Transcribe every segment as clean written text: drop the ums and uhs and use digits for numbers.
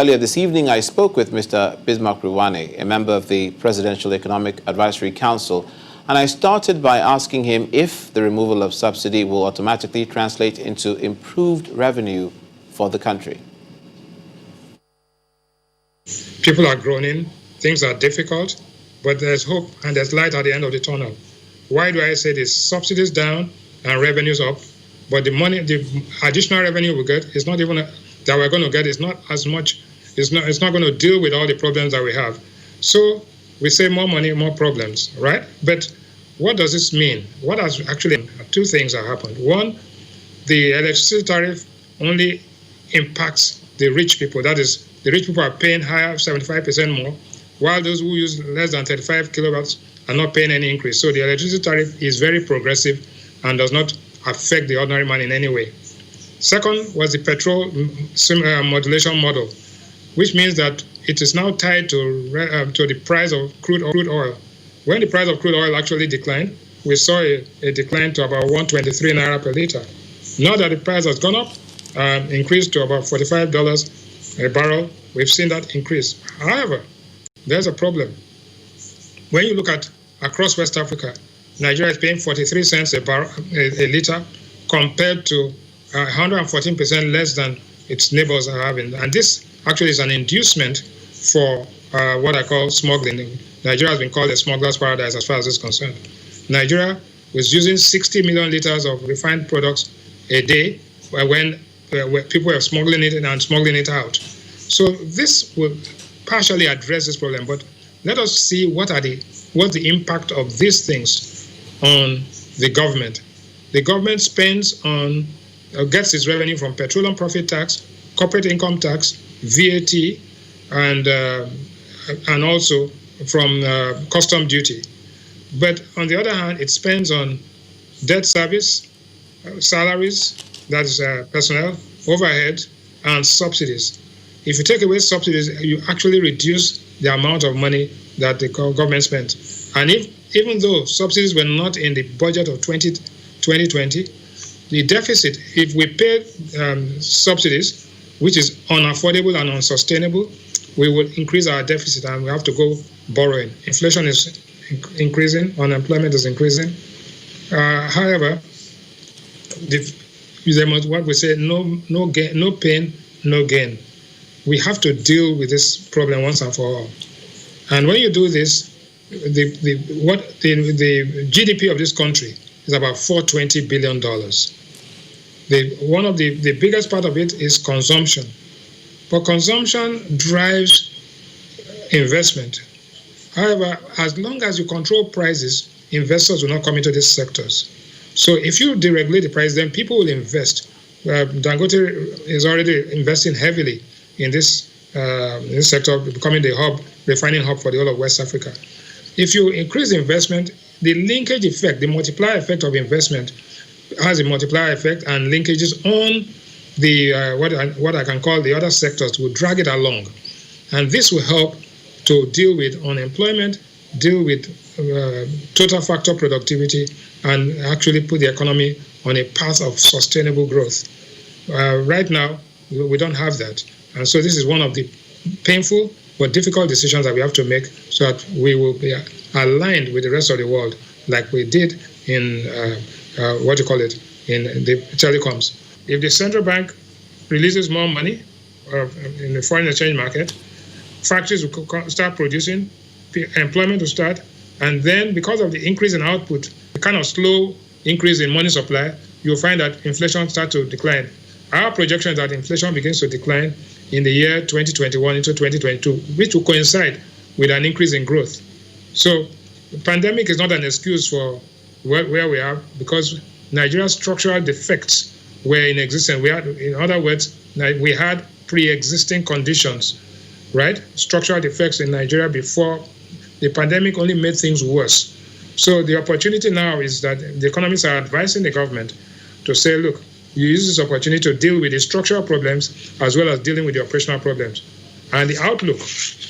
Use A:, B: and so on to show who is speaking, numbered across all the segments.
A: Earlier this evening, I spoke with Mr. Bismarck Ruwane, a member of the Presidential Economic Advisory Council, and I started by asking him if the removal of subsidy will automatically translate into improved revenue for the country.
B: People are groaning, things are difficult, but there's hope and there's light at the end of the tunnel. Why do I say this? Subsidies down and revenues up, but the additional revenue we get is not even that we're going to get is not as much. It's not going to deal with all the problems that we have. So we say more money, more problems, right? But what does this mean? What has actually two things have happened. One, the electricity tariff only impacts the rich people. That is, the rich people are paying higher, 75% more, while those who use less than 35 kilowatts are not paying any increase. So the electricity tariff is very progressive and does not affect the ordinary man in any way. Second was the petrol modulation model, which means that it is now tied to the price of crude oil. When the price of crude oil actually declined, we saw a decline to about 123 naira per liter. Now that the price has gone up, increased to about $45 a barrel, we've seen that increase. However, there's a problem. When you look at across West Africa, Nigeria is paying 43 cents a liter compared to 114% less than its neighbors are having. And this actually is an inducement for what I call smuggling. Nigeria has been called a smuggler's paradise as far as this is concerned. Nigeria was using 60 million liters of refined products a day when people were smuggling it in and smuggling it out. So this will partially address this problem, but let us see what's the impact of these things on the government. The government gets its revenue from petroleum profit tax, corporate income tax, VAT, and also from custom duty. But on the other hand, it spends on debt service, salaries, that is personnel, overhead, and subsidies. If you take away subsidies, you actually reduce the amount of money that the government spent. And even though subsidies were not in the budget of 2020, the deficit, if we pay subsidies, which is unaffordable and unsustainable, we will increase our deficit and we have to go borrowing. Inflation is increasing, unemployment is increasing. However, what we say, no gain, no pain, no gain. We have to deal with this problem once and for all. And when you do this, the GDP of this country is about $420 billion. One of the biggest part of it is consumption. But consumption drives investment. However, as long as you control prices, investors will not come into these sectors. So if you deregulate the price, then people will invest. Dangote is already investing heavily in this sector, becoming the refining hub for the whole of West Africa. If you increase investment, the linkage effect, the multiplier effect of investment has a multiplier effect, and linkages on the what I can call the other sectors will drag it along. And this will help to deal with unemployment, deal with total factor productivity, and actually put the economy on a path of sustainable growth. Right now, we don't have that. And so this is one of the painful but difficult decisions that we have to make so that we will be aligned with the rest of the world like we did in, in the telecoms. If the central bank releases more money in the foreign exchange market, factories will start producing, employment will start, and then because of the increase in output, the kind of slow increase in money supply, you'll find that inflation starts to decline. Our projection is that inflation begins to decline in the year 2021 into 2022, which will coincide with an increase in growth. So the pandemic is not an excuse for where we are, because Nigeria's structural defects were in existence. In other words, we had pre-existing conditions, right? Structural defects in Nigeria before the pandemic only made things worse. So the opportunity now is that the economists are advising the government to say, look, you use this opportunity to deal with the structural problems as well as dealing with the operational problems. And the outlook,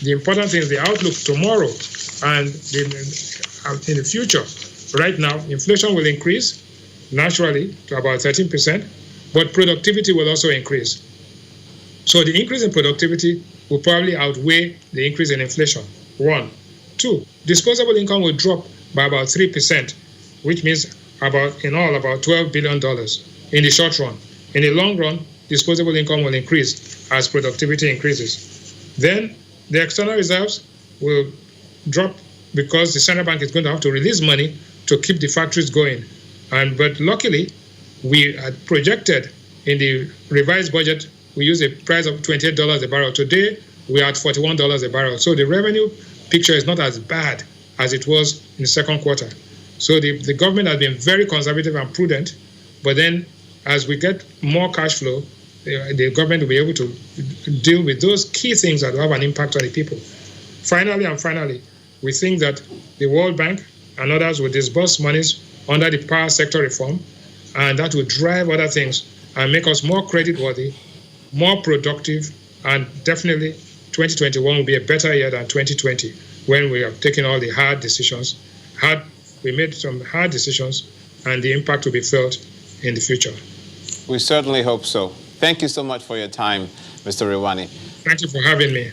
B: the important thing is the outlook tomorrow and in the future. Right now, inflation will increase naturally to about 13%, but productivity will also increase. So the increase in productivity will probably outweigh the increase in inflation. 1. 2, disposable income will drop by about 3%, which means about $12 billion in the short run. In the long run, disposable income will increase as productivity increases. Then the external reserves will drop because the central bank is going to have to release money to keep the factories going. But luckily, we had projected in the revised budget, we use a price of $28 a barrel. Today, we are at $41 a barrel. So the revenue picture is not as bad as it was in the second quarter. So the government has been very conservative and prudent, but then as we get more cash flow, the government will be able to deal with those key things that will have an impact on the people. Finally, we think that the World Bank and others will disburse monies under the power sector reform, and that will drive other things and make us more creditworthy, more productive, and definitely 2021 will be a better year than 2020 when we have taken all the hard decisions. We made some hard decisions, and the impact will be felt in the future.
A: We certainly hope so. Thank you so much for your time, Mr. Rewane.
B: Thank you for having me.